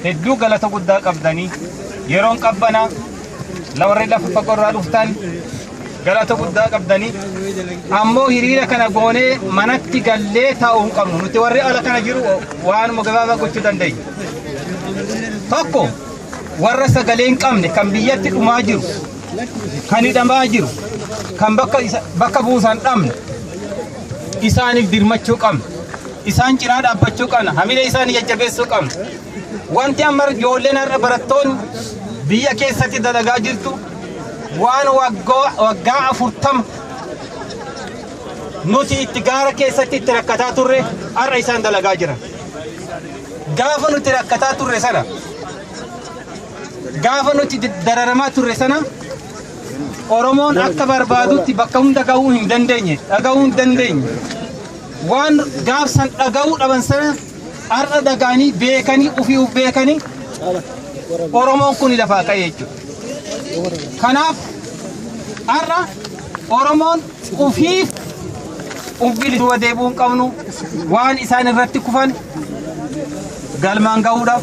hedduu galata guddaa qabdanii yeroon qabbana la warri lafa faqorraa dhuftan galata guddaa qabdanii ammoo hiriira kana goonee manatti gallee taa'uu hin qabnu nuti warri ala kana jiru waanuma gabaabaa gochuu dandeenya. Tokko warra sagalee hin qabne kan biyyatti dhumaa jiru kan hidhamaa jiru kan bakka buusan dhabne isaaniif dirmachuu qabna. Isaan cinaa dhaabbachuu qabna. Hamila isaanii jajjabeessuu qabna. Wanti amma ijoolleen har'a barattoonni biyya keessatti dalagaa jirtu waan waggaa 40 nuti itti gaara keessatti itti rakkataa turre har'a isaan dalagaa jiran. Gaafa nuti rakkataa turre sana gaafa nuti dararamaa turre sana Oromoon akka barbaadutti bakka hunda gahuu hin dandeenye dhagahuu hin dandeenye waan gaafsan dhagahuu dhaban sana har'a dhagaanii beekanii ofii beekanii Oromoon kun lafaa ka'ee jechuudha. Kanaaf har'a Oromoon ofiif bilisuu deebi'uu hin qabnu waan isaan irratti kufan galmaan gahuudhaaf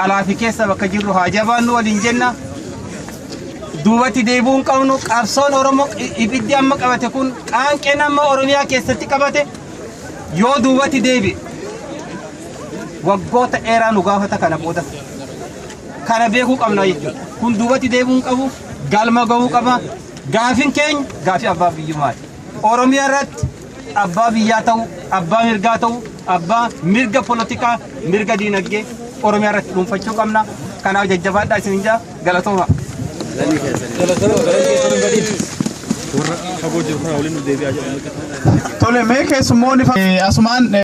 alaafi keessa bakka jirru haa jabaannu waliin jenna. Duubatti deebi'uu hin qabnu qabsoon Oromoo ibiddi amma qabate kun qaanqeen amma Oromiyaa keessatti qabate yoo duubatti deebi'e waggoota dheeraa nu gaafata kana booda kana beekuu qabna jechuudha. Kun duubatti deebi'uu hin qabu galma gahuu qaba. Gaafin keenya gaafii abbaa biyyummaati. Oromiyaa irratti abbaa biyyaa ta'u abbaa mirgaa ta'u abbaa mirga polotikaa mirga diinagdee Oromiyaa irratti dhuunfachuu qabna. Kanaaf jajjabaadhaa isin jaa galatooma. Tole mee keessummoonni asumaan